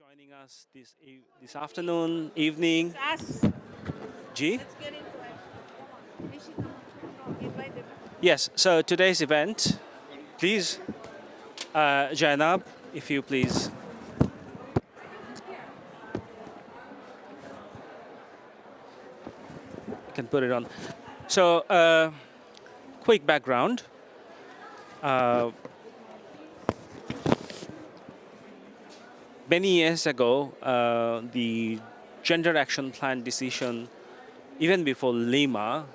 joining us this afternoon, evening. Us. G? Let's get into it. Invite them. Yes, so today's event, please, Jainab, if you please. You can put it on. So, quick background. Uh, Many years ago, the Gender Action Plan decision, even before Lima,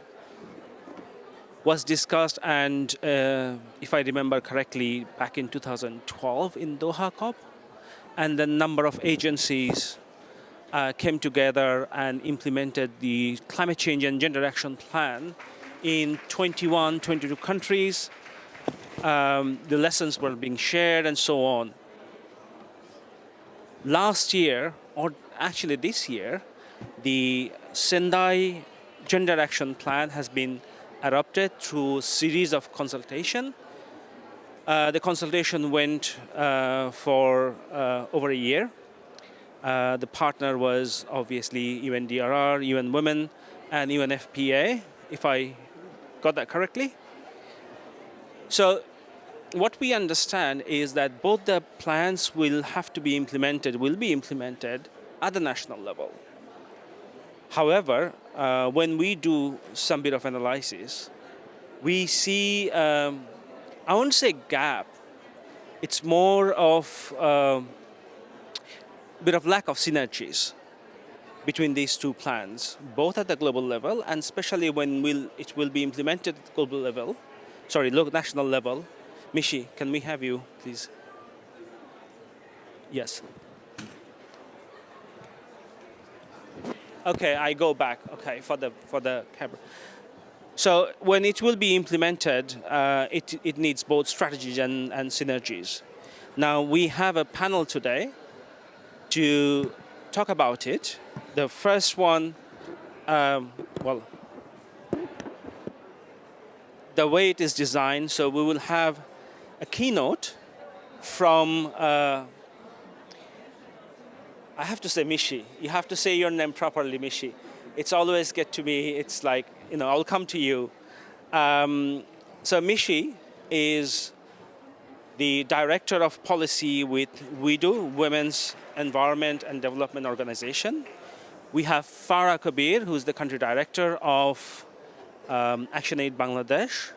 was discussed, and if I remember correctly, back in 2012 in Doha COP, and the number of agencies came together and implemented the climate change and gender action plan in 21, 22 countries. The lessons were being shared and so on. Last year, or actually this year, the Sendai Gender Action Plan has been adopted through series of consultation. The consultation went for over a year. The partner was obviously UN DRR, UN Women, and UN FPA, if I got that correctly. So what we understand is that both the plans will be implemented at the national level. However, when we do some bit of analysis, we see, I won't say gap, it's more of a bit of lack of synergies between these two plans, both at the global level and especially when it will be implemented at the global level, national level. Mishi, can we have you, please? Yes. Okay, I go back. Okay, for the camera. So when it will be implemented, it needs both strategies and synergies. Now we have a panel today to talk about it. The first one, well, the way it is designed, so we will have a keynote from, I have to say Mishi. You have to say your name properly, Mishi. It's always get to me, it's like, I'll come to you. So Mishi is the Director of Policy with WIDO, Women's Environment and Development Organization. We have Farah Kabir, who's the Country Director of ActionAid Bangladesh.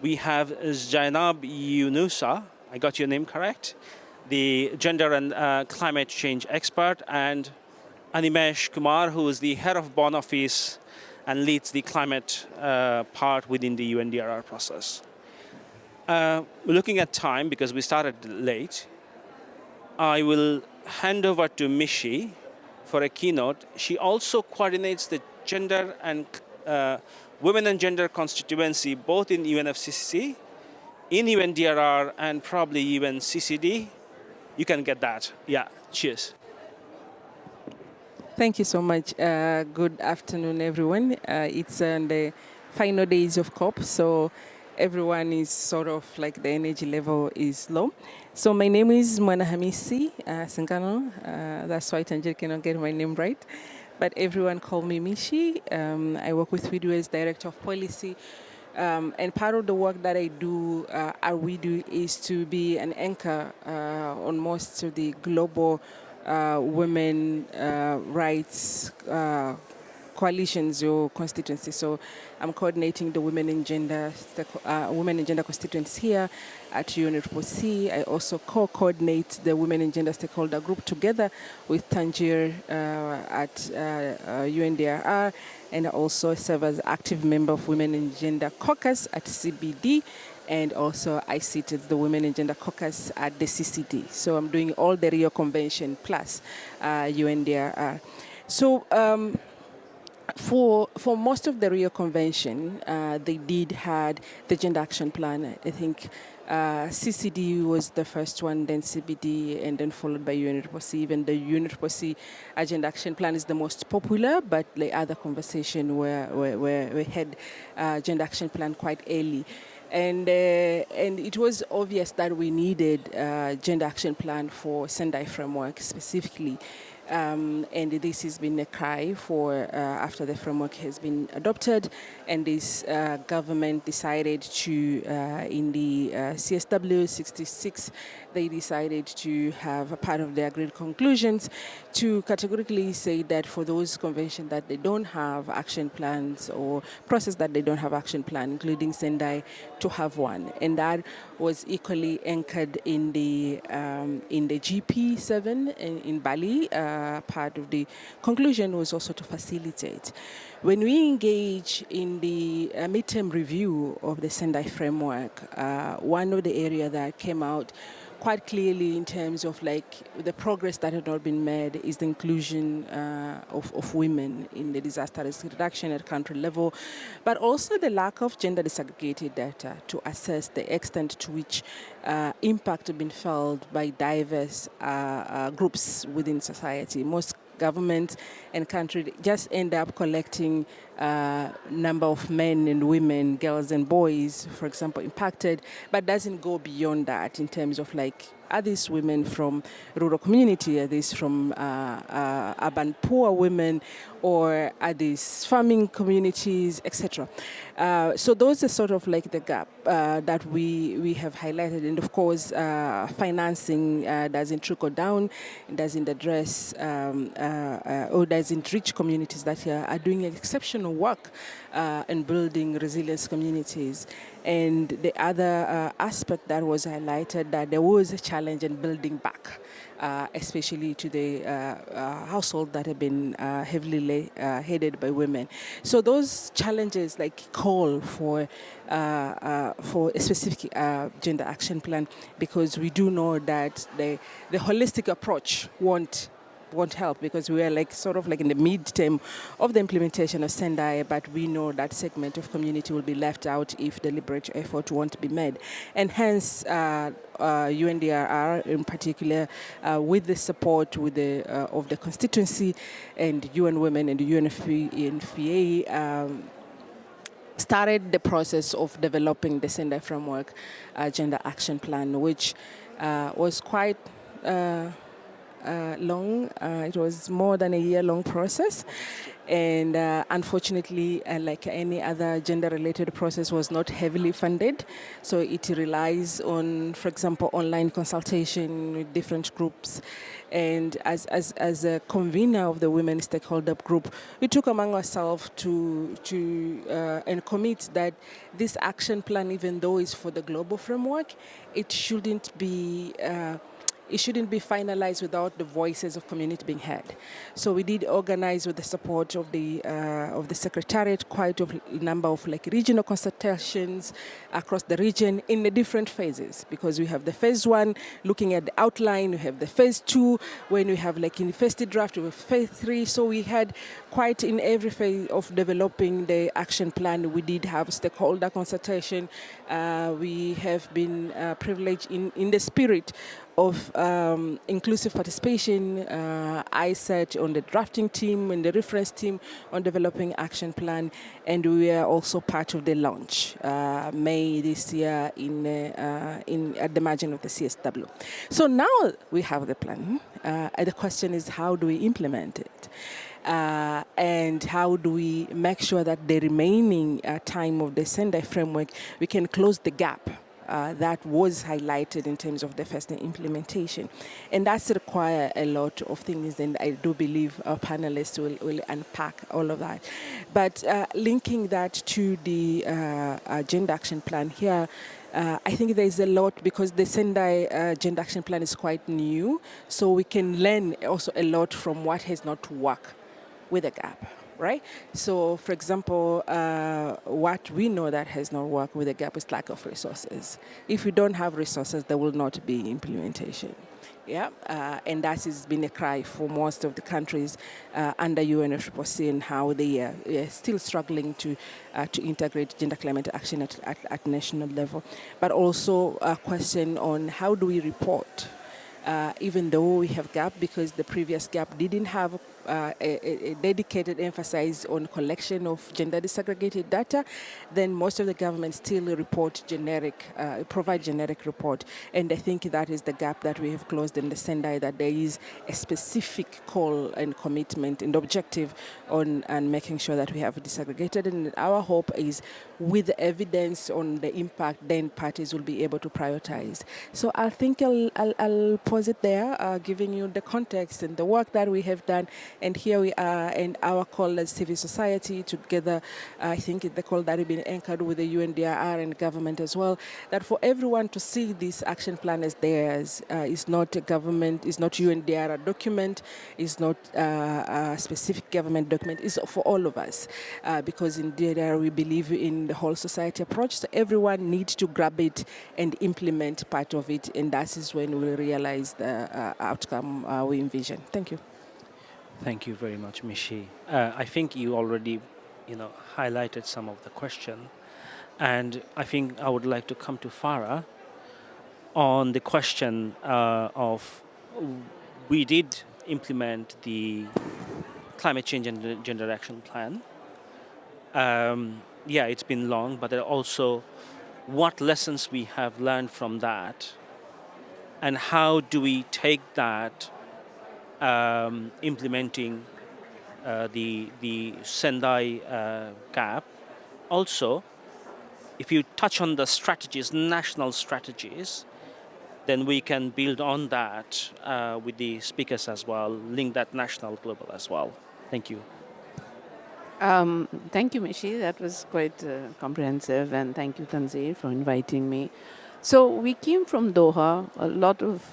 We have Zainab Yunusa, I got your name correct, the Gender and Climate Change Expert, and Animesh Kumar, who is the Head of Bonn Office and leads the climate part within the UNDRR process. Looking at time, because we started late, I will hand over to Mishi for a keynote. She also coordinates the gender and women and gender constituency, both in UNFCCC, in UNDRR, and probably UNCCD. You can get that. Yeah, cheers. Thank you so much. Good afternoon, everyone. It's the final days of COP, so everyone is sort of like the energy level is low. So my name is Mwana Hamisi Singano. That's why Tanjir cannot get my name right. But everyone call me Mishi. I work with WIDO as Director of Policy. And part of the work that I do at WIDO is to be an anchor on most of the global women rights coalitions or constituencies. So I'm coordinating the women and gender constituents here at UNFCCC. I also co-coordinate the women and gender stakeholder group together with Tanjir at UNDRR, and I also serve as active member of Women and Gender Caucus at CBD, and also I sit as the Women and Gender Caucus at the CCD. So I'm doing all the Rio Convention plus UNDRR. So for most of the Rio Convention, they had the Gender Action Plan. I think CCD was the first one, then CBD, and then followed by UNFCCC. Even the UNFCCC Agenda Action Plan is the most popular, but the other conversation we had Gender Action Plan quite early. And it was obvious that we needed a gender action plan for Sendai framework specifically. And this has been a cry for after the framework has been adopted, and this government decided to, in the CSW 66, they decided to have a part of the agreed conclusions to categorically say that for those conventions that they don't have action plans or process that they don't have action plan, including Sendai, to have one. And that was equally anchored in the GP7 in Bali. Part of the conclusion was also to facilitate. When we engage in the midterm review of the Sendai framework, one of the areas that came out quite clearly in terms of like the progress that had not been made is the inclusion of women in the disaster risk reduction at country level, but also the lack of gender disaggregated data to assess the extent to which impact have been felt by diverse groups within society. Most governments and countries just end up collecting number of men and women, girls and boys, for example, impacted, but doesn't go beyond that in terms of like, are these women from rural community? Are these from urban poor women? Or are these farming communities, etc.? So those are sort of like the gap that we have highlighted. And of course, financing doesn't trickle down, doesn't address or doesn't reach communities that are doing exceptional work in building resilience communities. And the other aspect that was highlighted, that there was a challenge in building back, especially to the household that have been heavily headed by women. So those challenges like call for a specific gender action plan, because we do know that the holistic approach won't help, because we are like sort of like in the mid-term of the implementation of Sendai, but we know that segment of community will be left out if deliberate effort won't be made. And hence, UNDRR in particular, with the support with the of the constituency and UN Women and the UNFPA, started the process of developing the Sendai Framework Gender Action Plan, which was quite long. It was more than a year-long process. And unfortunately, like any other gender-related process, was not heavily funded. So it relies on, for example, online consultation with different groups. And as a convener of the Women Stakeholder Group, we took among ourselves to and commit that this action plan, even though it's for the global framework, it shouldn't be finalized without the voices of community being heard. So we did organize, with the support of the Secretariat, quite a number of like regional consultations across the region in the different phases, because we have the phase 1 looking at the outline, we have the phase 2 when we have like in the first draft, we have phase 3. So we had quite in every phase of developing the action plan, we did have stakeholder consultation. We have been privileged in the spirit of inclusive participation. I sat on the drafting team and the reference team on developing action plan, and we are also part of the launch May this year at the margin of the CSW. So now we have the plan. And the question is, how do we implement it? And how do we make sure that the remaining time of the Sendai framework, we can close the gap that was highlighted in terms of the first implementation. And that's require a lot of things, and I do believe our panelists will unpack all of that. But linking that to the Gender Action Plan here, I think there's a lot, because the Sendai Gender Action Plan is quite new, so we can learn also a lot from what has not worked with the gap. Right? So, for example, what we know that has not worked with the gap is lack of resources. If we don't have resources, there will not be implementation. Yeah, and that has been a cry for most of the countries under UNFCCC, and how they are still struggling to integrate gender climate action at national level. But also a question on how do we report, even though we have gap, because the previous gap didn't have a dedicated emphasis on collection of gender disaggregated data, then most of the governments still provide generic report. And I think that is the gap that we have closed in the Sendai, that there is a specific call and commitment and objective on and making sure that we have disaggregated. And our hope is with the evidence on the impact, then parties will be able to prioritize. So I think I'll pause it there, giving you the context and the work that we have done. And here we are, and our call as civil society together, I think the call that has been anchored with the UNDRR and government as well, that for everyone to see this action plan as theirs. It's not a government, it's not UNDRR document, it's not a specific government document, it's for all of us. Because in DRR we believe in the whole society approach, so everyone needs to grab it and implement part of it, and that is when we'll realize the outcome we envision. Thank you. Thank you very much, Mishi. I think you already, highlighted some of the question, and I think I would like to come to Farah on the question of we did implement the climate change and gender action plan. Yeah, it's been long, but also what lessons we have learned from that, and how do we take that implementing the Sendai gap. Also, if you touch on the strategies, national strategies, then we can build on that with the speakers as well, link that national, global as well. Thank you. Thank you, Mishi. That was quite comprehensive, and thank you, Tanzir, for inviting me. So we came from Doha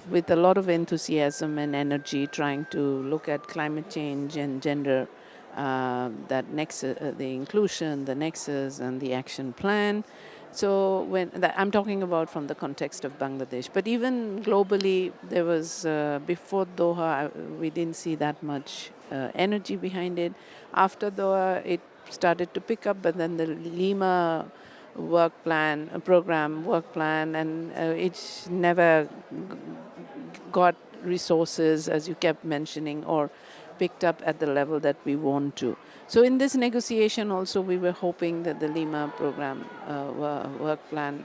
with a lot of enthusiasm and energy, trying to look at climate change and gender, that nexus, the inclusion, the nexus, and the action plan. So I'm talking about from the context of Bangladesh, but even globally, there was before Doha, we didn't see that much energy behind it. After Doha, it started to pick up, but then the Lima work plan, and it's never got resources, as you kept mentioning, or picked up at the level that we want to. So in this negotiation also, we were hoping that the Lima program work plan,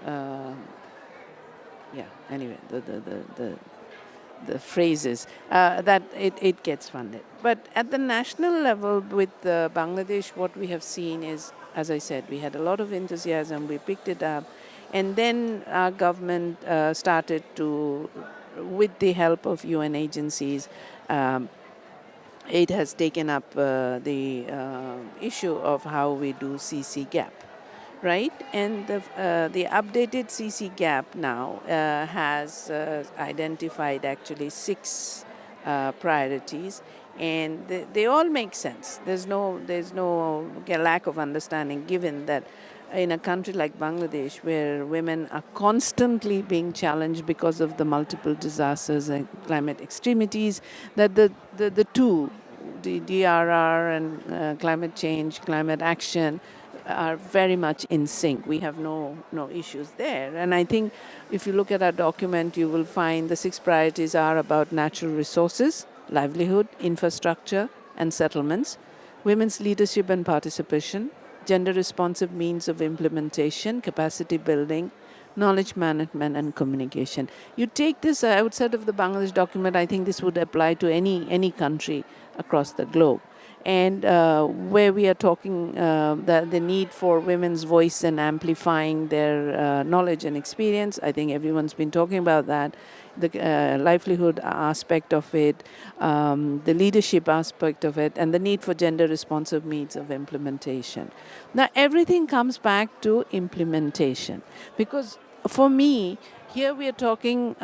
anyway, the phrases, that it gets funded. But at the national level with Bangladesh, what we have seen is, as I said, we had a lot of enthusiasm, we picked it up, and then our government started to, with the help of UN agencies, it has taken up the issue of how we do CC gap, right? And the updated CC gap now has identified actually 6 priorities, and they all make sense. There's no lack of understanding, given that in a country like Bangladesh, where women are constantly being challenged because of the multiple disasters and climate extremities, that the DRR and climate change, climate action, are very much in sync. We have no issues there. And I think if you look at our document, you will find the 6 priorities are about natural resources, livelihood, infrastructure, and settlements, women's leadership and participation, gender-responsive means of implementation, capacity building, knowledge management, and communication. You take this outside of the Bangladesh document, I think this would apply to any country across the globe. And where we are talking the need for women's voice and amplifying their knowledge and experience, I think everyone's been talking about that. The livelihood aspect of it, the leadership aspect of it, and the need for gender-responsive means of implementation. Now, everything comes back to implementation. Because for me, here we are talking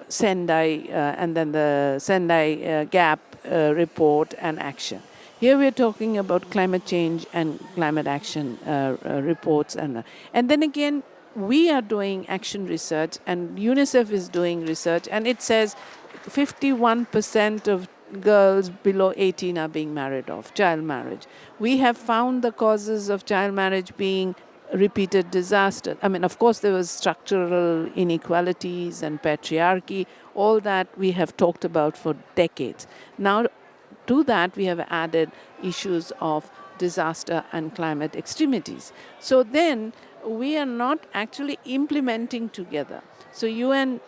Sendai and then the Sendai gap report and action. Here we are talking about climate change and climate action reports. And then again, we are doing action research, and UNICEF is doing research, and it says 51% of girls below 18 are being married off, child marriage. We have found the causes of child marriage being repeated disaster. I mean, of course, there was structural inequalities and patriarchy, all that we have talked about for decades. Now, to that, we have added issues of disaster and climate extremities. So then we are not actually implementing together. So UN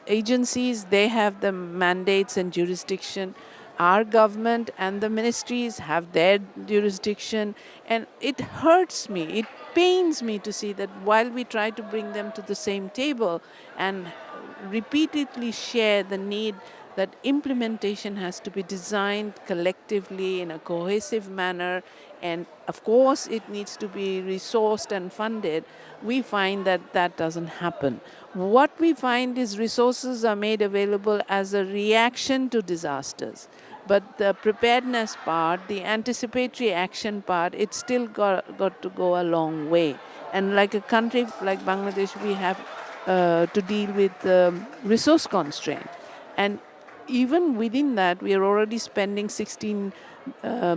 agencies, they have the mandates and jurisdiction. Our government and the ministries have their jurisdiction. And it hurts me, it pains me to see that while we try to bring them to the same table and repeatedly share the need that implementation has to be designed collectively in a cohesive manner, and of course it needs to be resourced and funded, we find that that doesn't happen. What we find is resources are made available as a reaction to disasters. But the preparedness part, the anticipatory action part, it's still got to go a long way. And like a country like Bangladesh, we have to deal with resource constraint. And even within that, we are already spending $16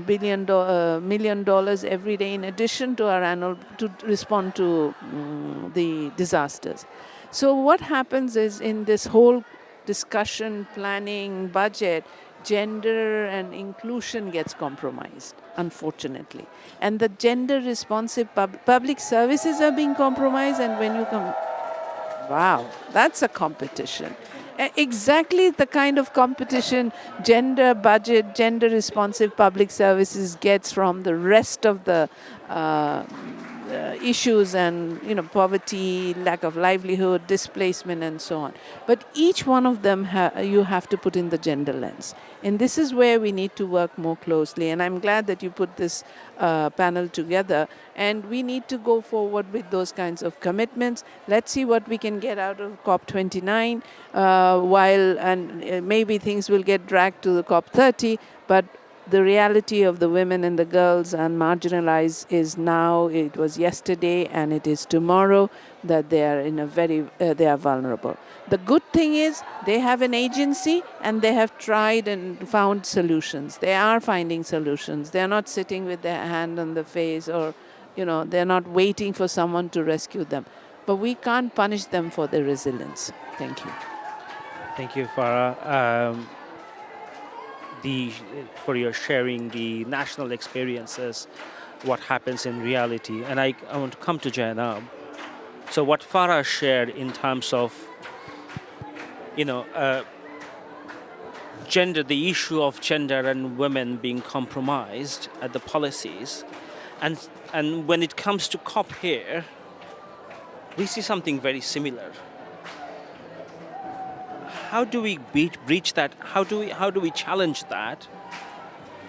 million every day in addition to our annual to respond to the disasters. So what happens is in this whole discussion, planning, budget, gender and inclusion gets compromised, unfortunately. And the gender responsive public services are being compromised, and when you come, wow, that's a competition. Exactly the kind of competition gender budget, gender responsive public services gets from the rest of the issues and poverty, lack of livelihood, displacement, and so on. But each one of them you have to put in the gender lens, and this is where we need to work more closely. And I'm glad that you put this panel together, and we need to go forward with those kinds of commitments. Let's see what we can get out of COP29, and maybe things will get dragged to the COP30, but the reality of the women and the girls and marginalized is now, it was yesterday, and it is tomorrow, that they are in a they are vulnerable. The good thing is they have an agency and they have tried and found solutions. They are finding solutions. They are not sitting with their hand on the face, or, they're not waiting for someone to rescue them. But we can't punish them for their resilience. Thank you. Thank you, Farah. For your sharing the national experiences, what happens in reality. And I want to come to Jainab. So what Farah shared in terms of, gender, the issue of gender and women being compromised at the policies, and when it comes to COP here, we see something very similar. How do we breach that? How do we challenge that?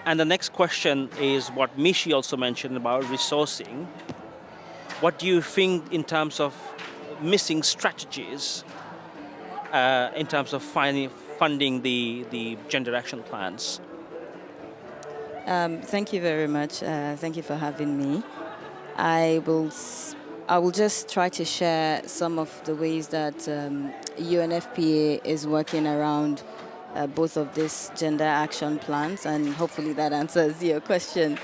And the next question is what Mishi also mentioned about resourcing. What do you think in terms of missing strategies in terms of funding the gender action plans? Thank you very much. Thank you for having me. I will just try to share some of the ways that UNFPA is working around both of these gender action plans, and hopefully that answers your question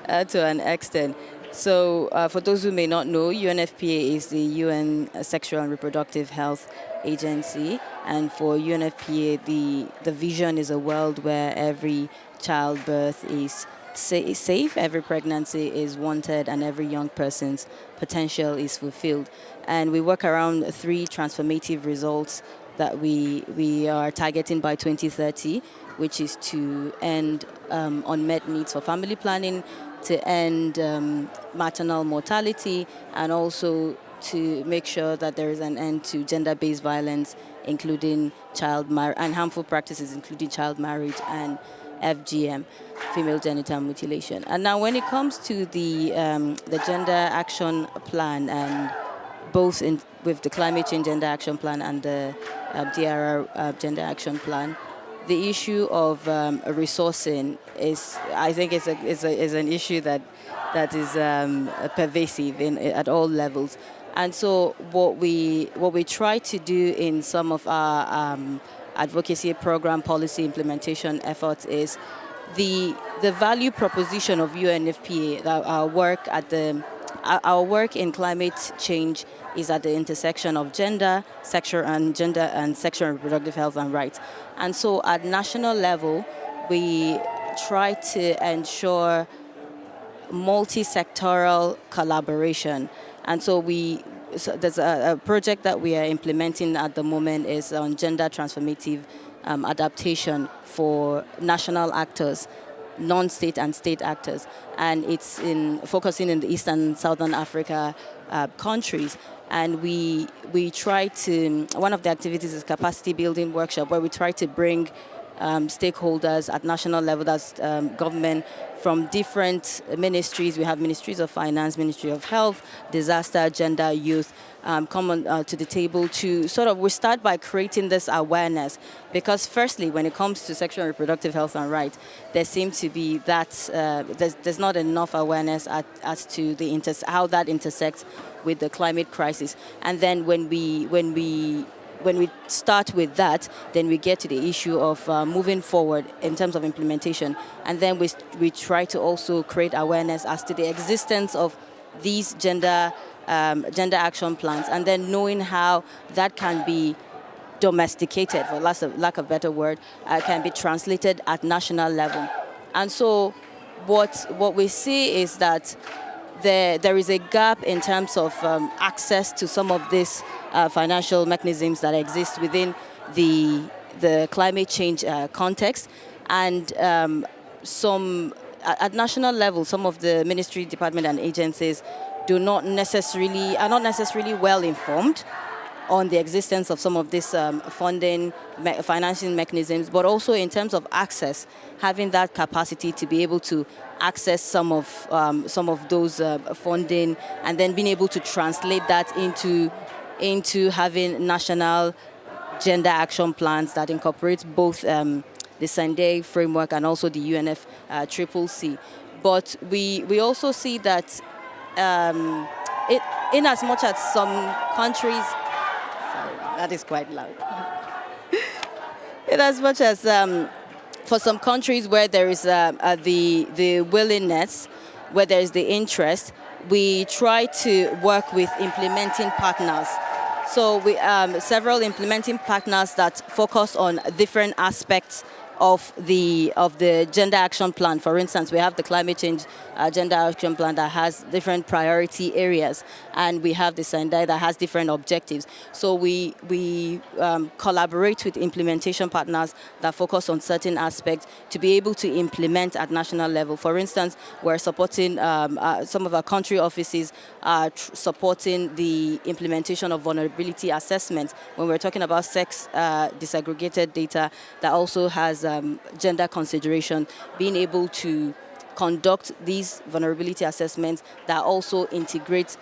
to an extent. So for those who may not know, UNFPA is the UN Sexual and Reproductive Health Agency, and for UNFPA, the vision is a world where every childbirth is safe, every pregnancy is wanted, and every young person's potential is fulfilled. And we work around 3 transformative results that we are targeting by 2030, which is to end unmet needs for family planning, to end maternal mortality, and also to make sure that there is an end to gender-based violence, including and harmful practices, including child marriage and FGM, female genital mutilation. And now when it comes to the Gender Action Plan, and both with the Climate Change Gender Action Plan and the DRR Gender Action Plan, the issue of resourcing is, I think, is an issue that is pervasive at all levels. And so what we try to do in some of our advocacy program policy implementation efforts is the value proposition of UNFPA, that our work in climate change is at the intersection of gender and sexual and reproductive health and rights. And so at national level, we try to ensure multi-sectoral collaboration. And so there's a project that we are implementing at the moment is on gender transformative adaptation for national actors, non-state and state actors, and it's focusing in the East and Southern Africa countries. And we try to, one of the activities is capacity building workshop, where we try to bring stakeholders at national level, that's government, from different ministries. We have ministries of finance, ministry of health, disaster, gender, youth, come on to the table to sort of, we start by creating this awareness, because firstly, when it comes to sexual and reproductive health and rights, there seems to be that there's not enough awareness as to how that intersects with the climate crisis. And then when we start with that, then we get to the issue of moving forward in terms of implementation. And then we try to also create awareness as to the existence of these gender action plans, and then knowing how that can be domesticated, for lack of a better word, can be translated at national level. And so what we see is that there is a gap in terms of access to some of these financial mechanisms that exist within the climate change context. And at national level, some of the ministry, department, and agencies are not necessarily well informed on the existence of some of this funding, financing mechanisms, but also in terms of access, having that capacity to be able to access some of those funding, and then being able to translate that into having national gender action plans that incorporate both the Sendai framework and also the UNFCCC. But we also see that in as much as some countries, that is quite loud. In as much as for some countries where there is the willingness, where there is the interest, we try to work with implementing partners. So we several implementing partners that focus on different aspects of the gender action plan. For instance, we have the climate change gender action plan that has different priority areas, and we have the Sendai that has different objectives. So we collaborate with implementation partners that focus on certain aspects to be able to implement at national level. For instance, we're supporting some of our country offices are supporting the implementation of vulnerability assessments when we're talking about sex disaggregated data that also has gender consideration, being able to conduct these vulnerability assessments that also integrate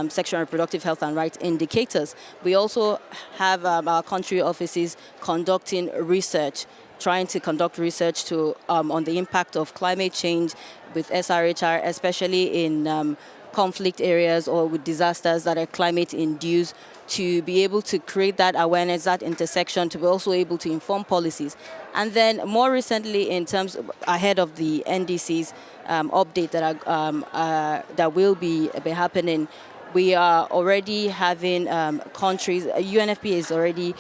sexual and reproductive health and rights indicators. We also have our country offices conducting research, trying to conduct research on the impact of climate change with SRHR, especially in conflict areas or with disasters that are climate-induced, to be able to create that awareness, that intersection, to be also able to inform policies. And then more recently, in terms of ahead of the NDC's update that will be happening, we are already having countries. UNFPA is already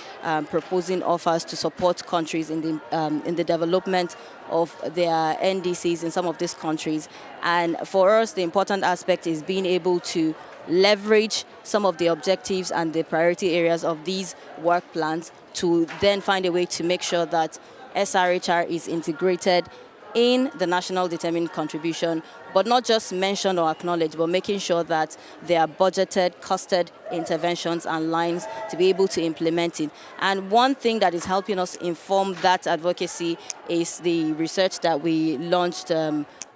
proposing offers to support countries in the development of their NDCs in some of these countries. And for us, the important aspect is being able to leverage some of the objectives and the priority areas of these work plans to then find a way to make sure that SRHR is integrated in the national determined contribution, but not just mentioned or acknowledged, but making sure that they are budgeted, costed interventions and lines to be able to implement it. And one thing that is helping us inform that advocacy is the research that we launched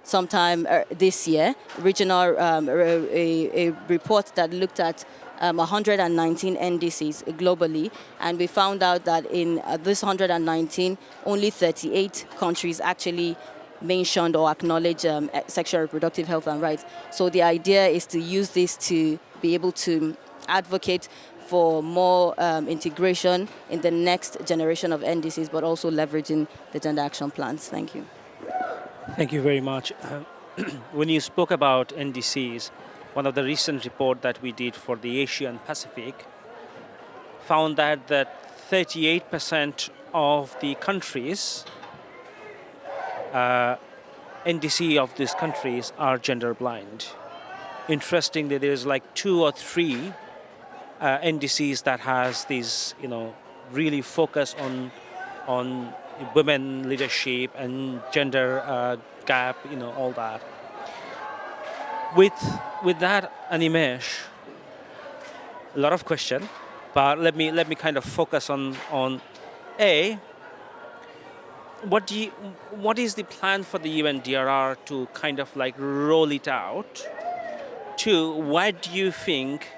sometime this year, a report that looked at 119 NDCs globally, and we found out that in this 119, only 38 countries actually mentioned or acknowledged sexual and reproductive health and rights. So the idea is to use this to be able to advocate for more integration in the next generation of NDCs, but also leveraging the gender action plans. Thank you. Thank you very much. When you spoke about NDCs, one of the recent reports that we did for the Asia and Pacific found that 38% of the countries NDC of these countries are gender blind. Interestingly, there's like 2 or 3 NDCs that has these, really focus on women leadership and gender gap, all that. With that, Animesh, a lot of question, but let me kind of focus on a what is the plan for the UN DRR to kind of like roll it out? 2, why do you think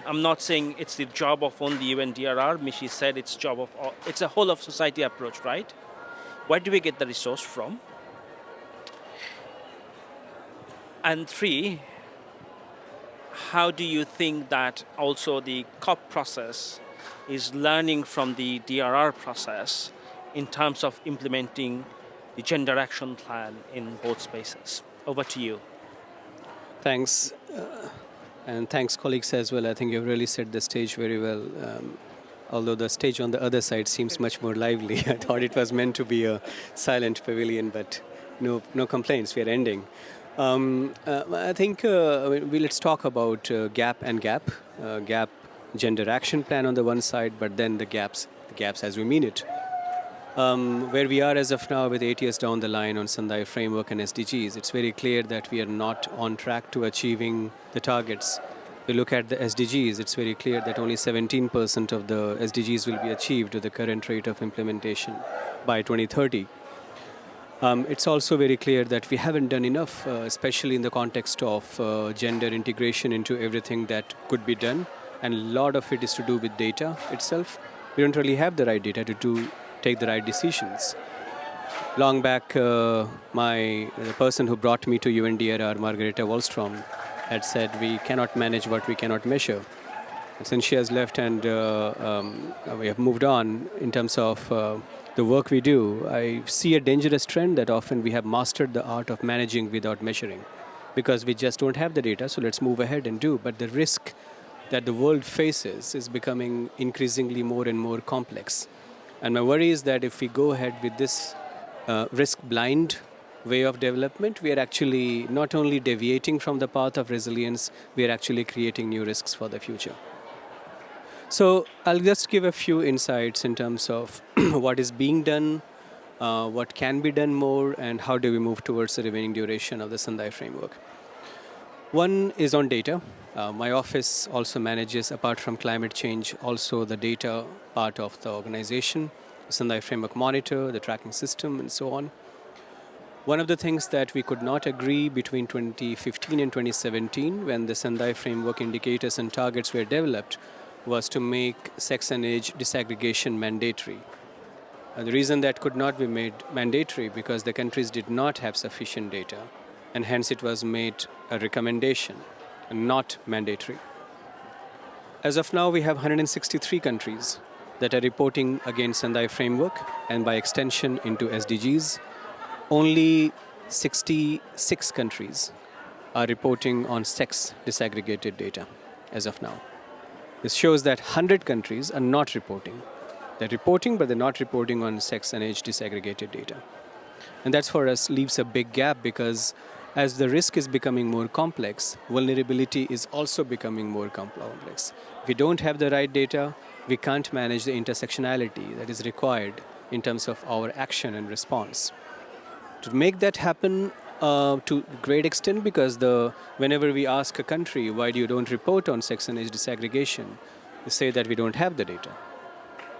I'm not saying it's the job of only UN DRR, Mishi said it's a whole of society approach, right? Where do we get the resource from? And 3, how do you think that also the COP process is learning from the DRR process in terms of implementing the gender action plan in both spaces? Over to you. Thanks. And thanks, colleagues, as well. I think you've really set the stage very well. Although the stage on the other side seems much more lively. I thought it was meant to be a silent pavilion, but no complaints. We are ending. I think let's talk about gap and gap. Gap gender action plan on the one side, but then the gaps as we mean it. Where we are as of now with 8 years down the line on Sendai framework and SDGs, it's very clear that we are not on track to achieving the targets. We look at the SDGs, it's very clear that only 17% of the SDGs will be achieved with the current rate of implementation by 2030. It's also very clear that we haven't done enough, especially in the context of gender integration into everything that could be done. And a lot of it is to do with data itself. We don't really have the right data to take the right decisions. Long back, the person who brought me to UNDRR, Margareta Wallstrom, had said we cannot manage what we cannot measure. And since she has left and we have moved on in terms of the work we do, I see a dangerous trend that often we have mastered the art of managing without measuring because we just don't have the data, so let's move ahead and do. But the risk that the world faces is becoming increasingly more and more complex. And my worry is that if we go ahead with this risk-blind way of development, we are actually not only deviating from the path of resilience, we are actually creating new risks for the future. So I'll just give a few insights in terms of what is being done, what can be done more, and how do we move towards the remaining duration of the Sendai framework. One is on data. My office also manages, apart from climate change, also the data part of the organization, the Sendai Framework Monitor, the tracking system, and so on. One of the things that we could not agree between 2015 and 2017, when the Sendai Framework indicators and targets were developed, was to make sex and age disaggregation mandatory. The reason that could not be made mandatory because the countries did not have sufficient data, and hence it was made a recommendation and not mandatory. As of now, we have 163 countries that are reporting against Sendai Framework and by extension into SDGs. Only 66 countries are reporting on sex disaggregated data as of now. This shows that 100 countries are not reporting. They're reporting, but they're not reporting on sex and age disaggregated data. And that's for us leaves a big gap because as the risk is becoming more complex, vulnerability is also becoming more complex. If we don't have the right data, we can't manage the intersectionality that is required in terms of our action and response. To make that happen to a great extent, because whenever we ask a country, why do you don't report on sex and age disaggregation, they say that we don't have the data.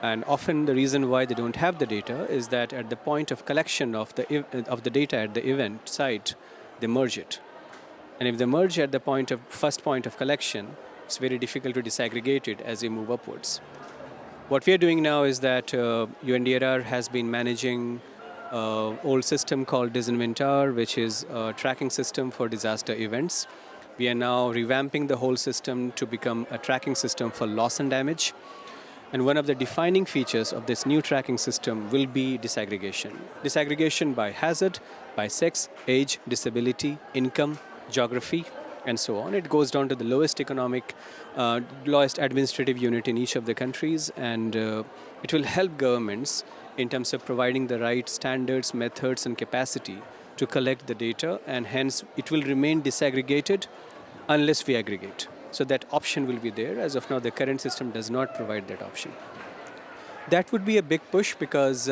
And often the reason why they don't have the data is that at the point of collection of the data at the event site, they merge it. And if they merge at the first point of collection, it's very difficult to disaggregate it as we move upwards. What we are doing now is that UNDRR has been managing an old system called Disinventar, which is a tracking system for disaster events. We are now revamping the whole system to become a tracking system for loss and damage. And one of the defining features of this new tracking system will be disaggregation. Disaggregation by hazard, by sex, age, disability, income, geography, and so on. It goes down to the lowest lowest administrative unit in each of the countries, and it will help governments in terms of providing the right standards, methods, and capacity to collect the data, and hence it will remain disaggregated unless we aggregate. So that option will be there. As of now, the current system does not provide that option. That would be a big push because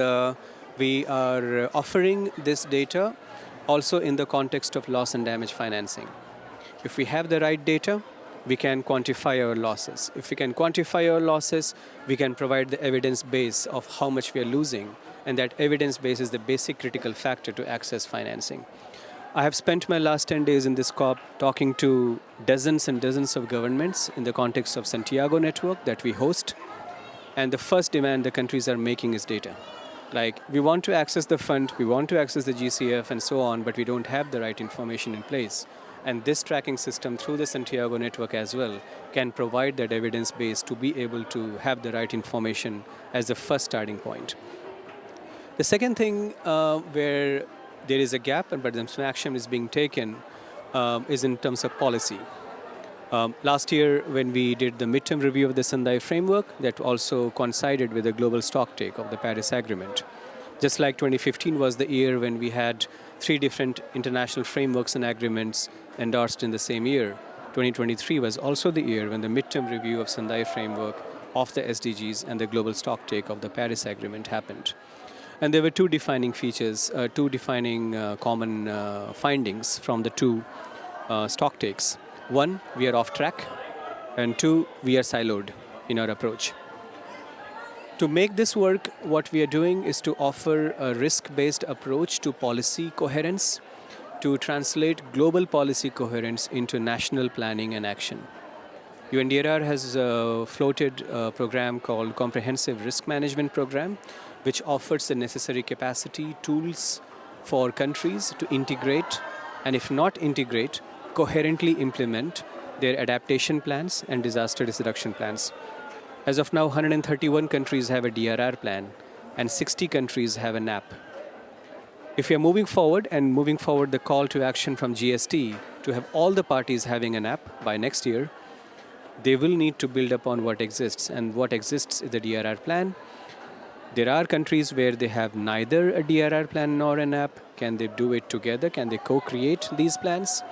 we are offering this data also in the context of loss and damage financing. If we have the right data, we can quantify our losses. If we can quantify our losses, we can provide the evidence base of how much we are losing, and that evidence base is the basic critical factor to access financing. I have spent my last 10 days in this COP talking to dozens and dozens of governments in the context of Santiago network that we host. And the first demand the countries are making is data. Like, we want to access the fund, we want to access the GCF and so on, but we don't have the right information in place. And this tracking system through the Santiago network as well can provide that evidence base to be able to have the right information as the first starting point. The second thing where there is a gap, but some action is being taken, is in terms of policy. Last year, when we did the midterm review of the Sendai framework, that also coincided with the global stocktake of the Paris Agreement. Just like 2015 was the year when we had 3 different international frameworks and agreements endorsed in the same year, 2023 was also the year when the midterm review of Sendai framework of the SDGs and the global stocktake of the Paris Agreement happened. And there were 2 defining features, 2 defining common findings from the 2 stocktakes. 1, we are off track, and 2, we are siloed in our approach. To make this work, what we are doing is to offer a risk-based approach to policy coherence, to translate global policy coherence into national planning and action. DRR has floated a program called Comprehensive Risk Management Program, which offers the necessary capacity, tools for countries to integrate, and if not integrate, coherently implement their adaptation plans and disaster reduction plans. As of now, 131 countries have a DRR plan, and 60 countries have an app. If we are moving forward the call to action from GST to have all the parties having an app by next year, they will need to build upon what exists, and what exists is the DRR plan. There are countries where they have neither a DRR plan nor an app. Can they do it together? Can they co-create these plans?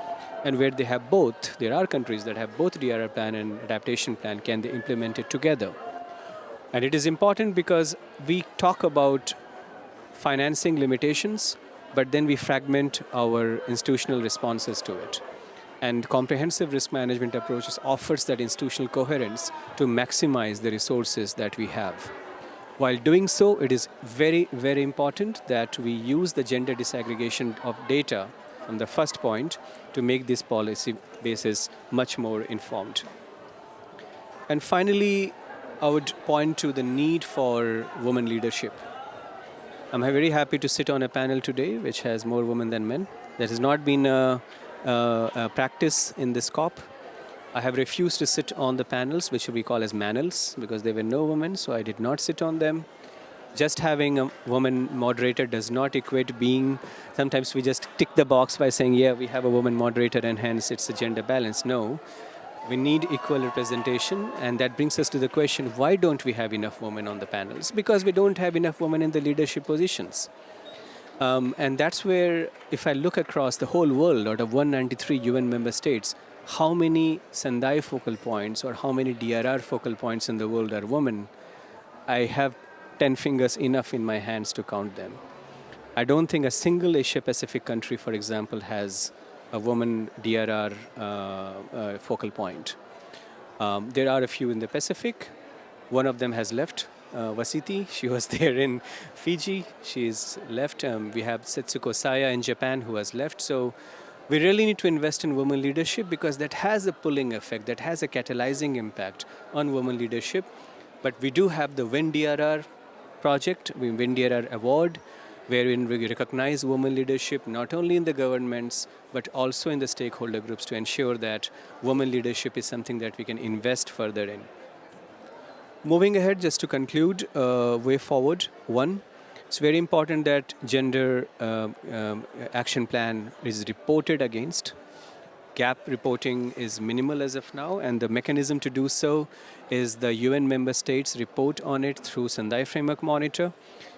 And where they have both, there are countries that have both DRR plan and adaptation plan. Can they implement it together? And it is important because we talk about financing limitations, but then we fragment our institutional responses to it. And comprehensive risk management approaches offers that institutional coherence to maximize the resources that we have. While doing so, it is very, very important that we use the gender disaggregation of data from the first point to make this policy basis much more informed. And finally, I would point to the need for women leadership. I'm very happy to sit on a panel today which has more women than men. That has not been a practice in this COP. I have refused to sit on the panels, which we call as manels, because there were no women, so I did not sit on them. Just having a woman moderator does not equate being, sometimes we just tick the box by saying, yeah, we have a woman moderator and hence it's a gender balance. No, we need equal representation, and that brings us to the question, why don't we have enough women on the panels? Because we don't have enough women in the leadership positions. And that's where, if I look across the whole world, out of 193 UN member states, how many Sendai focal points or how many DRR focal points in the world are women? I have 10 fingers enough in my hands to count them. I don't think a single Asia-Pacific country, for example, has a woman DRR focal point. There are a few in the Pacific. One of them has left, Wasiti. She was there in Fiji. She's left. We have Setsuko Saya in Japan who has left. So we really need to invest in women leadership because that has a pulling effect, that has a catalyzing impact on women leadership. But we do have the WinDRR project, WinDRR award, wherein we recognize women leadership not only in the governments, but also in the stakeholder groups to ensure that women leadership is something that we can invest further in. Moving ahead, just to conclude, way forward, 1, it's very important that gender action plan is reported against. gap reporting is minimal as of now, and the mechanism to do so is the UN member states report on it through Sendai Framework Monitor.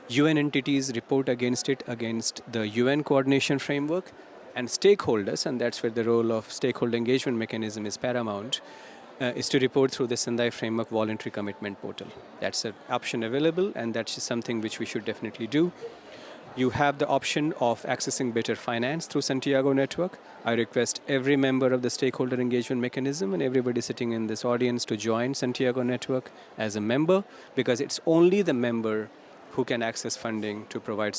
UN entities report against it against the UN coordination framework, and stakeholders, and that's where the role of stakeholder engagement mechanism is paramount, is to report through the Sendai Framework Voluntary Commitment Portal. That's an option available, and that's something which we should definitely do. You have the option of accessing better finance through Santiago Network. I request every member of the stakeholder engagement mechanism and everybody sitting in this audience to join Santiago Network as a member, because it's only the member who can access funding to provide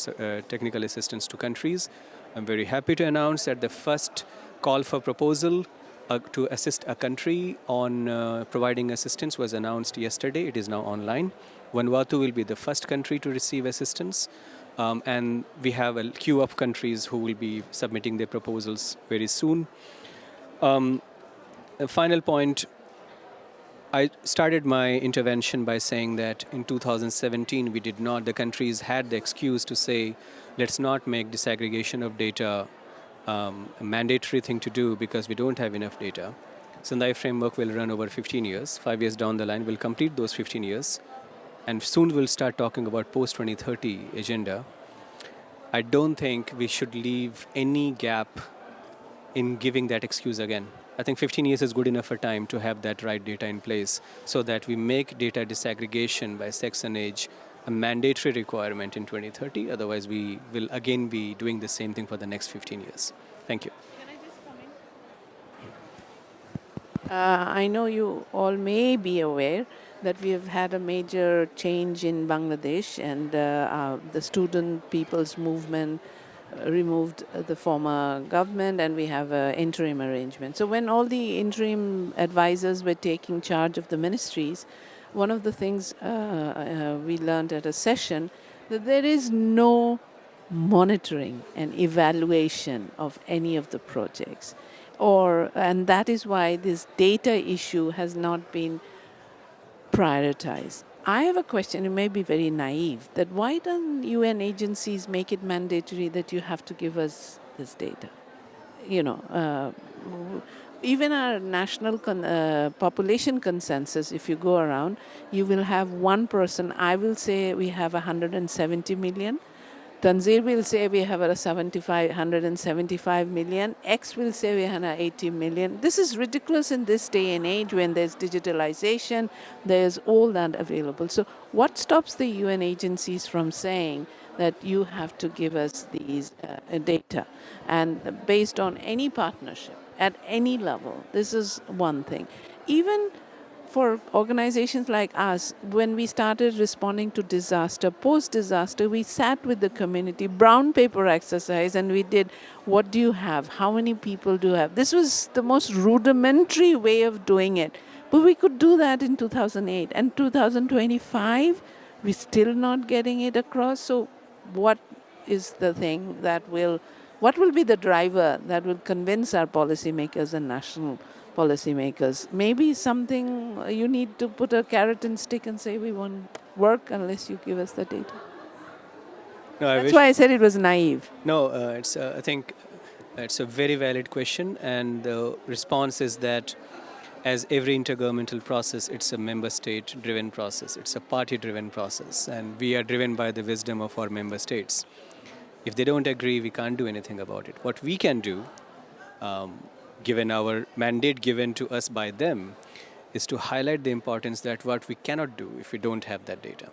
technical assistance to countries. I'm very happy to announce that the first call for proposal to assist a country on providing assistance was announced yesterday. It is now online. Vanuatu will be the first country to receive assistance. And we have a queue of countries who will be submitting their proposals very soon. A final point, I started my intervention by saying that in 2017 the countries had the excuse to say, let's not make disaggregation of data a mandatory thing to do because we don't have enough data. Sendai framework will run over 15 years. 5 years down the line, we'll complete those 15 years. And soon we'll start talking about post-2030 agenda. I don't think we should leave any gap in giving that excuse again. I think 15 years is good enough a time to have that right data in place so that we make data disaggregation by sex and age a mandatory requirement in 2030. Otherwise, we will again be doing the same thing for the next 15 years. Thank you. I know you all may be aware that we have had a major change in Bangladesh, and the student people's movement removed the former government, and we have an interim arrangement. So when all the interim advisors were taking charge of the ministries, one of the things we learned at a session, that there is no monitoring and evaluation of any of the projects. And that is why this data issue has not been prioritized. I have a question, it may be very naive, that why don't UN agencies make it mandatory that you have to give us this data? Even our national population consensus, if you go around, you will have one person. I will say we have 170 million. Tanzir will say we have 175 million. X will say we have 80 million. This is ridiculous in this day and age when there's digitalization, there's all that available. So what stops the UN agencies from saying that you have to give us these data? And based on any partnership at any level, this is one thing. Even for organizations like us, when we started responding to disaster, post-disaster, we sat with the community, brown paper exercise, and we did, what do you have? How many people do you have? This was the most rudimentary way of doing it. But we could do that in 2008. And 2025, we're still not getting it across. So what is the thing what will be the driver that will convince our policymakers and national policymakers? Maybe something you need to put a carrot and stick and say we won't work unless you give us the data. No, That's why I said it was naive. No, I think it's a very valid question, and the response is that as every intergovernmental process, it's a member state-driven process. It's a party-driven process, and we are driven by the wisdom of our member states. If they don't agree, we can't do anything about it. What we can do, given our mandate given to us by them, is to highlight the importance that what we cannot do if we don't have that data.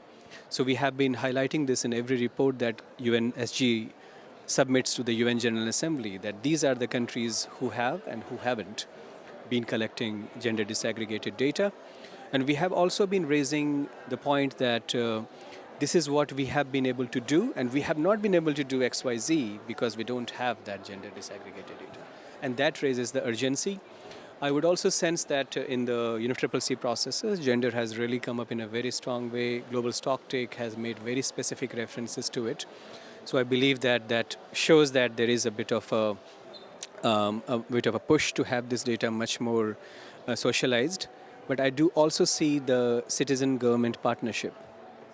So we have been highlighting this in every report that UNSG submits to the UN General Assembly, that these are the countries who have and who haven't been collecting gender disaggregated data. And we have also been raising the point that this is what we have been able to do, and we have not been able to do XYZ because we don't have that gender disaggregated data. And that raises the urgency. I would also sense that in the UNFCCC processes, gender has really come up in a very strong way. Global Stocktake has made very specific references to it. So I believe that shows that there is a bit of a push to have this data much more socialized. But I do also see the citizen-government partnership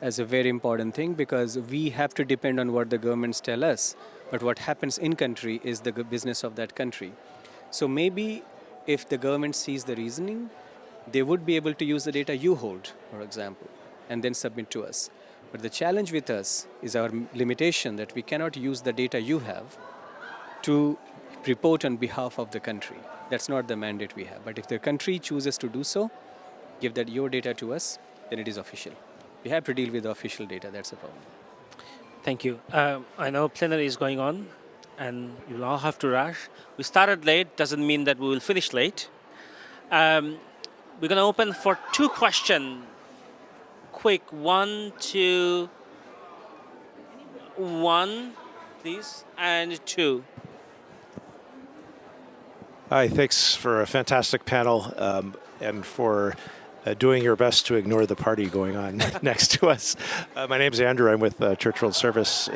as a very important thing, because we have to depend on what the governments tell us, but what happens in country is the business of that country. So maybe if the government sees the reasoning, they would be able to use the data you hold, for example, and then submit to us. But the challenge with us is our limitation that we cannot use the data you have to report on behalf of the country. That's not the mandate we have. But if the country chooses to do so, give that your data to us, then it is official. We have to deal with the official data. That's the problem. Thank you. I know plenary is going on, and you'll all have to rush. We started late, doesn't mean that we will finish late. We're going to open for 2 questions. Quick, 1, 2, 1, please, and 2. Hi, thanks for a fantastic panel and for doing your best to ignore the party going on next to us. My name is Andrew. I'm with Church World Service,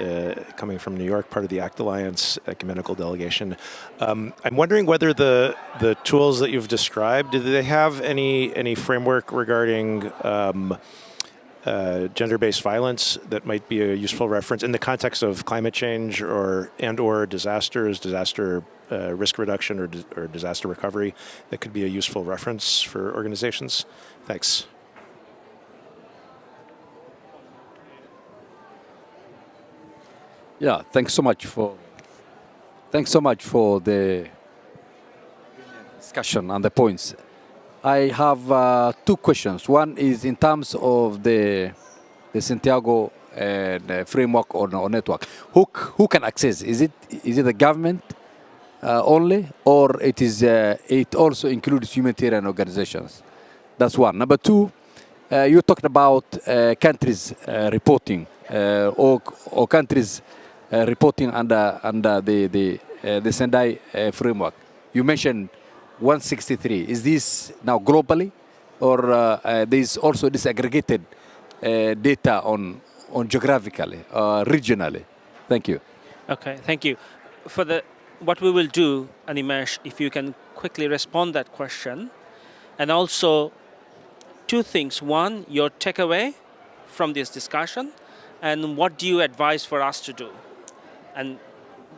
coming from New York, part of the ACT Alliance Ecumenical Delegation. I'm wondering whether the tools that you've described, do they have any framework regarding gender-based violence that might be a useful reference in the context of climate change or disasters, disaster risk reduction or disaster recovery that could be a useful reference for organizations? Thanks. Yeah, thanks so much for the discussion and the points. I have 2 questions. One is in terms of the Santiago framework or network. Who can access? Is it the government only, or it also includes humanitarian organizations? That's one. Number 2, you talked about countries reporting or countries reporting under the Sendai framework. You mentioned 163. Is this now globally, or there is also disaggregated data on geographically, regionally? Thank you. Okay, thank you. What we will do, Animesh, if you can quickly respond that question, and also 2 things. One, your takeaway from this discussion, and what do you advise for us to do? And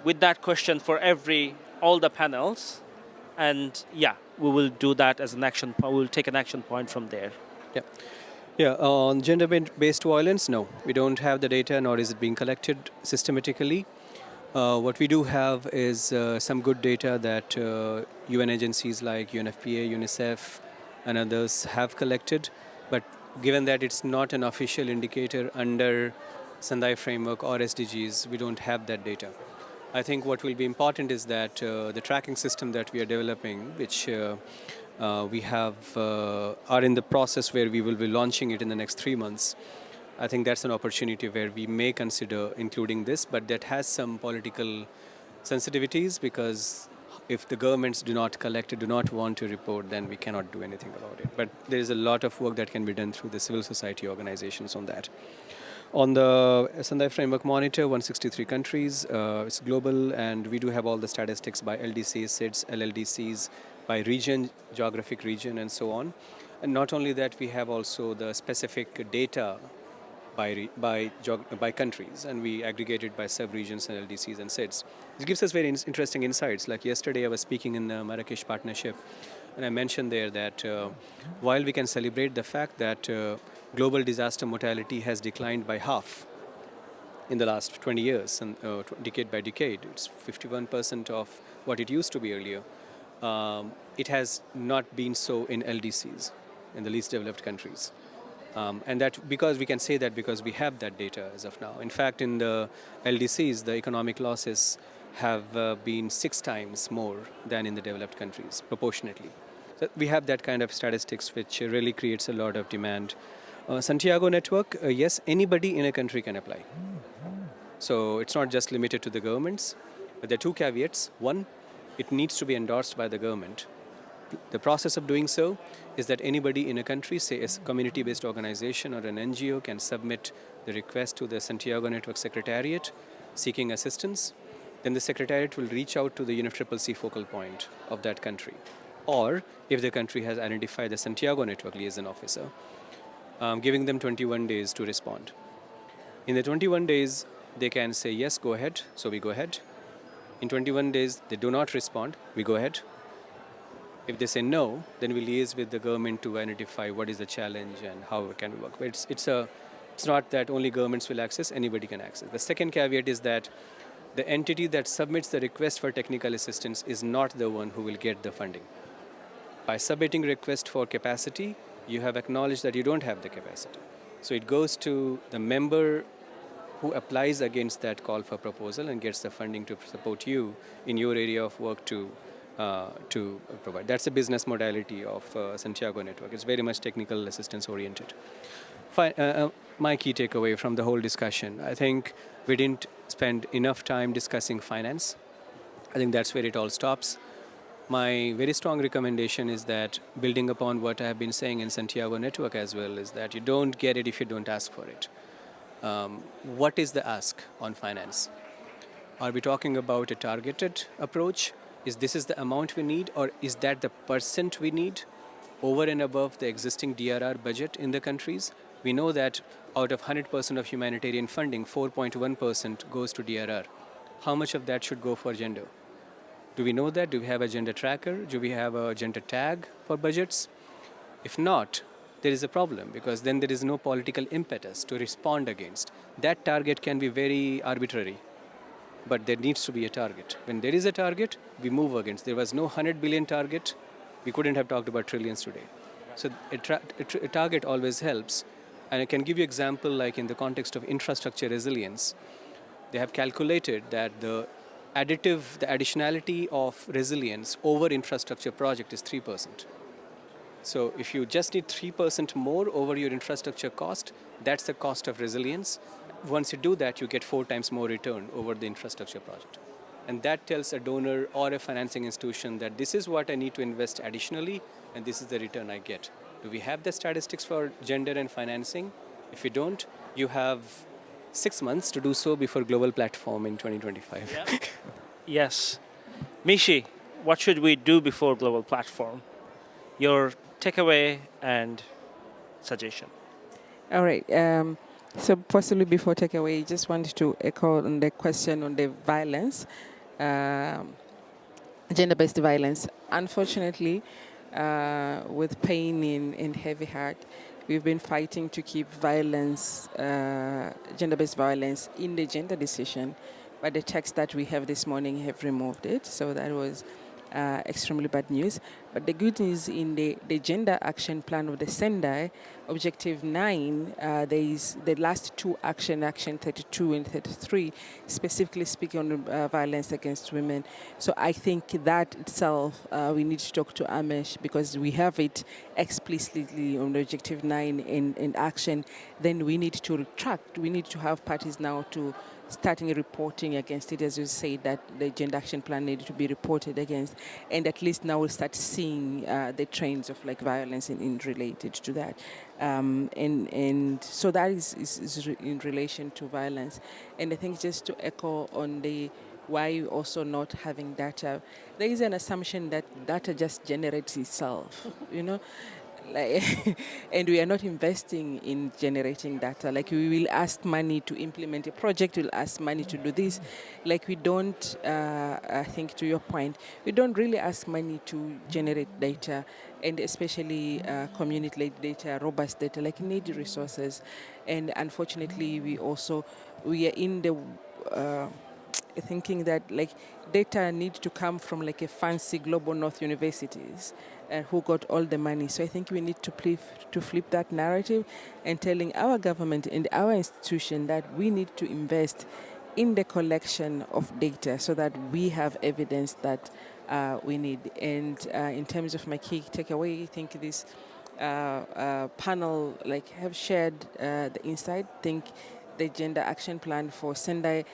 with that question for all the panels, and we will do that as an action. We'll take an action point from there. Yeah, on gender-based violence, no. We don't have the data, nor is it being collected systematically. What we do have is some good data that UN agencies like UNFPA, UNICEF, and others have collected. But given that it's not an official indicator under Sendai framework or SDGs, we don't have that data. I think what will be important is that the tracking system that we are developing, which we have are in the process where we will be launching it in the next 3 months. I think that's an opportunity where we may consider including this, but that has some political sensitivities, because if the governments do not collect it, do not want to report, then we cannot do anything about it. But there is a lot of work that can be done through the civil society organizations on that. On the Sendai Framework Monitor, 163 countries, it's global, and we do have all the statistics by LDCs, SIDS, LLDCs, by region, geographic region, and so on. And not only that, we have also the specific data by countries, and we aggregate it by sub-regions and LDCs and SIDS. It gives us very interesting insights. Like yesterday, I was speaking in the Marrakesh Partnership, and I mentioned there that while we can celebrate the fact that global disaster mortality has declined by half in the last 20 years, and decade by decade, it's 51% of what it used to be earlier. It has not been so in LDCs, in the least developed countries. And that because we can say that because we have that data as of now. In fact, in the LDCs, the economic losses have been 6 times more than in the developed countries, proportionately. So we have that kind of statistics, which really creates a lot of demand. Santiago Network, yes, anybody in a country can apply. So it's not just limited to the governments, but there are 2 caveats. One, it needs to be endorsed by the government. The process of doing so is that anybody in a country, say a community-based organization or an NGO, can submit the request to the Santiago Network Secretariat seeking assistance. Then the Secretariat will reach out to the UNFCCC focal point of that country. Or if the country has identified the Santiago Network liaison officer, giving them 21 days to respond. In the 21 days, they can say, yes, go ahead, so we go ahead. In 21 days, they do not respond, we go ahead. If they say no, then we liaise with the government to identify what is the challenge and how it can work. But it's not that only governments will access, anybody can access. The second caveat is that the entity that submits the request for technical assistance is not the one who will get the funding. By submitting request for capacity, you have acknowledged that you don't have the capacity. So it goes to the member who applies against that call for proposal and gets the funding to support you in your area of work to provide. That's a business modality of Santiago Network. It's very much technical assistance oriented. My key takeaway from the whole discussion, I think we didn't spend enough time discussing finance. I think that's where it all stops. My very strong recommendation is that, building upon what I have been saying in Santiago Network as well, is that you don't get it if you don't ask for it. What is the ask on finance? Are we talking about a targeted approach? Is this the amount we need, or is that the percent we need over and above the existing DRR budget in the countries? We know that out of 100% of humanitarian funding, 4.1% goes to DRR. How much of that should go for gender? Do we know that? Do we have a gender tracker? Do we have a gender tag for budgets? If not, there is a problem, because then there is no political impetus to respond against. That target can be very arbitrary, but there needs to be a target. When there is a target, we move against. There was no 100 billion target, we couldn't have talked about trillions today. So a target always helps. And I can give you an example, like in the context of infrastructure resilience. They have calculated that the additionality of resilience over infrastructure project is 3%. So if you just need 3% more over your infrastructure cost, that's the cost of resilience. Once you do that, you get 4 times more return over the infrastructure project. And that tells a donor or a financing institution that this is what I need to invest additionally, and this is the return I get. Do we have the statistics for gender and financing? If you don't, you have 6 months to do so before global platform in 2025. Yeah. Yes. Mishi, what should we do before global platform? Your takeaway and suggestion. All right. So possibly before takeaway, just wanted to echo on the question on the violence, gender-based violence. Unfortunately, with pain in heavy heart, we've been fighting to keep violence, gender-based violence, in the gender decision. But the text that we have this morning have removed it, so that was extremely bad news. But the good news, in the gender action plan of the Sendai, Objective 9, there is the last two action 32 and 33, specifically speaking on violence against women. So I think that itself, we need to talk to Amesh, because we have it explicitly on Objective 9 in action. Then we need to retract. We need to have parties now to starting reporting against it, as you say, that the gender action plan needed to be reported against, and at least now we'll start seeing the trends of like violence in related to that, and so that is in relation to violence. And I think just to echo on the why also not having data, there is an assumption that data just generates itself, you know. Like, and we are not investing in generating data. Like, we will ask money to implement a project, we'll ask money to do this. Like, we don't, I think to your point, we don't really ask money to generate data, and especially community-led data, robust data, like need resources. And unfortunately, we are in the thinking that like data needs to come from like a fancy global north universities who got all the money. So I think we need to flip that narrative and telling our government and our institution that we need to invest in the collection of data so that we have evidence that we need. And in terms of my key takeaway, I think this panel like have shared the insight. I think the gender action plan for Sendai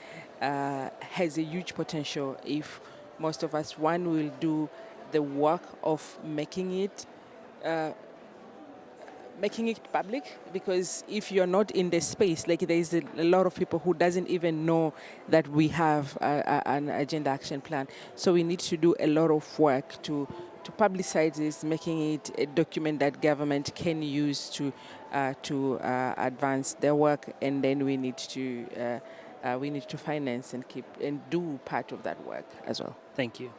has a huge potential if most of us, one, will do the work of making it public, because if you're not in the space, like there's a lot of people who doesn't even know that we have an agenda action plan. So we need to do a lot of work to publicize this, making it a document that government can use to advance their work, and then we need to finance and keep and do part of that work as well. Thank you.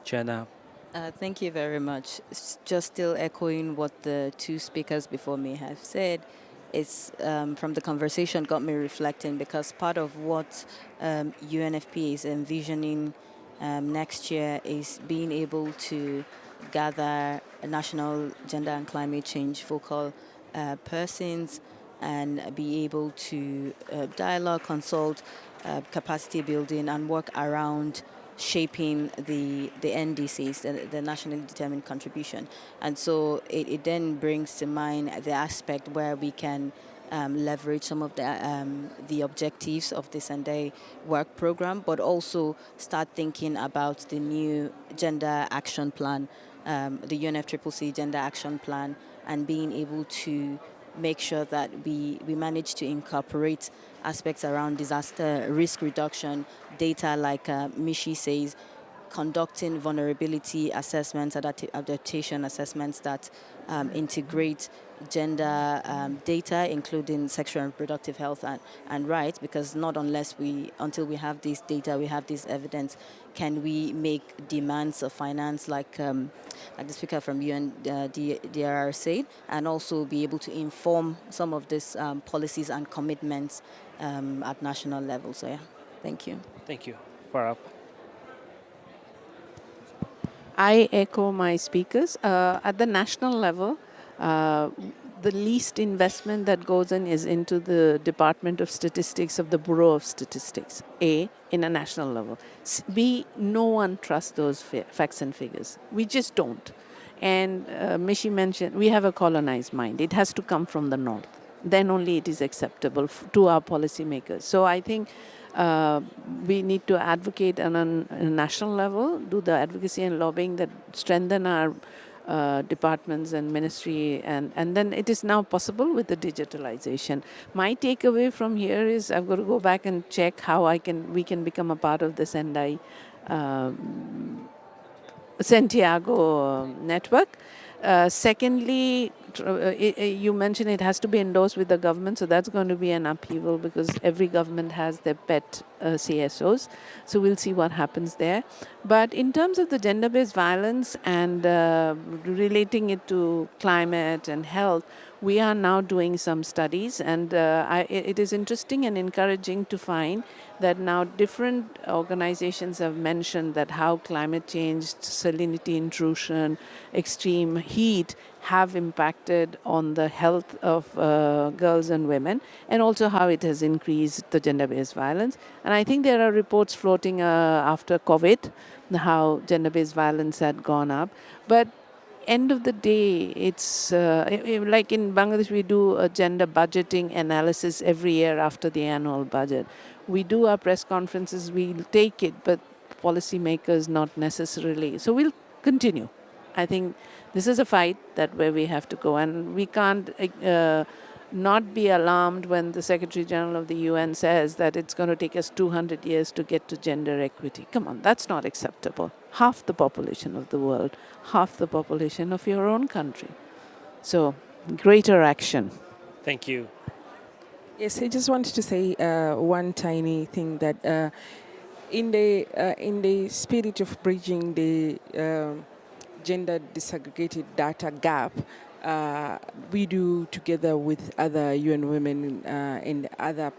Jenna, Thank you very much. Just still echoing what the two speakers before me have said. It's from the conversation got me reflecting because part of what UNFPA is envisioning next year is being able to gather national gender and climate change focal persons and be able to dialogue, consult, capacity building, and work around shaping the NDCs, the nationally determined contribution. And so it then brings to mind the aspect where we can leverage some of the objectives of the Sunday work program, but also start thinking about the new gender action plan, the UNFCCC gender action plan, and being able to make sure that we manage to incorporate aspects around disaster risk reduction, data like Mishi says, conducting vulnerability assessments, adaptation assessments that integrate gender data, including sexual and reproductive health and rights, because not until we have this data, we have this evidence, can we make demands of finance like the speaker from DRR said, and also be able to inform some of these policies and commitments at national level. So yeah, thank you. Thank you. Farab. I echo my speakers. At the national level, the least investment that goes in is into the Department of Statistics of the Bureau of Statistics, A, in a national level. B, no one trusts those facts and figures. We just don't. And Mishi mentioned, we have a colonized mind. It has to come from the north. Then only it is acceptable to our policymakers. So I think we need to advocate on a national level, do the advocacy and lobbying that strengthen our departments and ministry, and then it is now possible with the digitalization. My takeaway from here is I've got to go back and check how we can become a part of the Sendai Santiago network. Secondly, you mentioned it has to be endorsed with the government, so that's going to be an upheaval because every government has their pet CSOs. So we'll see what happens there. But in terms of the gender-based violence and relating it to climate and health, we are now doing some studies, and it is interesting and encouraging to find that now different organizations have mentioned that how climate change, salinity intrusion, extreme heat have impacted on the health of girls and women, and also how it has increased the gender-based violence. And I think there are reports floating after COVID, how gender-based violence had gone up. But end of the day, it's like in Bangladesh, we do a gender budgeting analysis every year after the annual budget. We do our press conferences, we'll take it, but policymakers not necessarily. So we'll continue. I think this is a fight that where we have to go, and we can't not be alarmed when the Secretary General of the UN says that it's going to take us 200 years to get to gender equity. Come on, that's not acceptable. Half the population of the world, half the population of your own country. So, greater action. Thank you. Yes, I just wanted to say one tiny thing that in the spirit of bridging the gender disaggregated data gap, we do together with other UN Women and other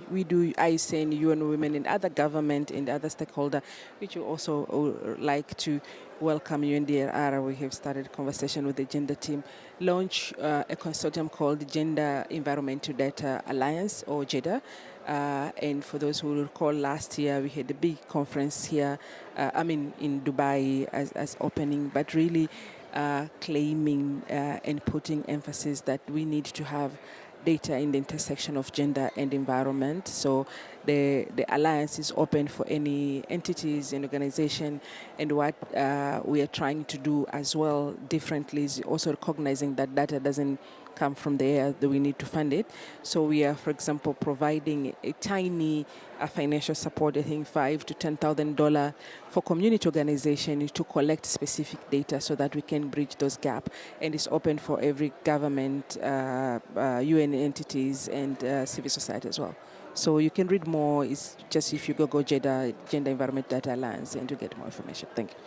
we do ISN, UN Women and other government and other stakeholder, which we also like to welcome UNDRR. We have started a conversation with the gender team, launch a consortium called Gender Environmental Data Alliance, or GEDA. And for those who recall, last year we had a big conference here, in Dubai as opening, but really claiming and putting emphasis that we need to have data in the intersection of gender and environment. So the alliance is open for any entities and organization, and what we are trying to do as well differently is also recognizing that data doesn't come from the air, that we need to fund it. So we are, for example, providing a tiny financial support, I think $5,000 to $10,000 for community organizations to collect specific data so that we can bridge those gaps. And it's open for every government, UN entities, and civil society as well. So you can read more. It's just if you Google GEDA, Gender Environment Data Alliance, and to get more information. Thank you.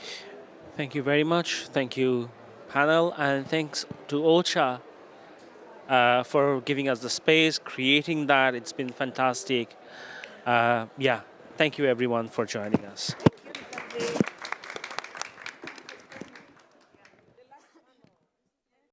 Thank you very much. Thank you, panel, and thanks to OCHA for giving us the space, creating that. It's been fantastic. Yeah, thank you everyone for joining us.